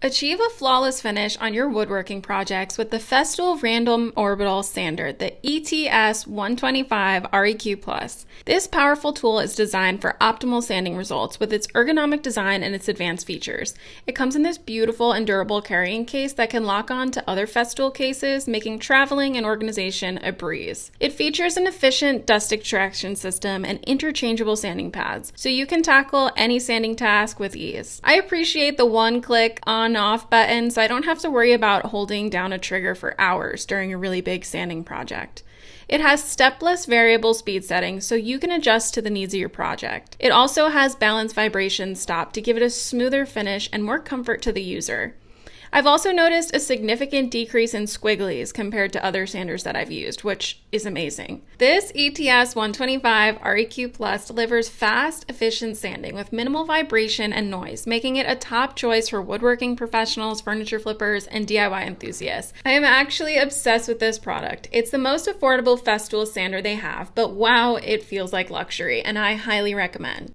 Achieve a flawless finish on your woodworking projects with the Festool Random Orbital Sander, the ETS 125 REQ-Plus. This powerful tool is designed for optimal sanding results with its ergonomic design and its advanced features. It comes in this beautiful and durable carrying case that can lock on to other Festool cases, making traveling and organization a breeze. It features an efficient dust extraction system and interchangeable sanding pads, so you can tackle any sanding task with ease. I appreciate the one-click on-off button, so I don't have to worry about holding down a trigger for hours during a really big sanding project. It has stepless variable speed settings, so you can adjust to the needs of your project. It also has balance vibration stop to give it a smoother finish and more comfort to the user. I've also noticed a significant decrease in squigglies compared to other sanders that I've used, which is amazing. This ETS 125 REQ Plus delivers fast, efficient sanding with minimal vibration and noise, making it a top choice for woodworking professionals, furniture flippers, and DIY enthusiasts. I am actually obsessed with this product. It's the most affordable Festool sander they have, but wow, it feels like luxury, and I highly recommend.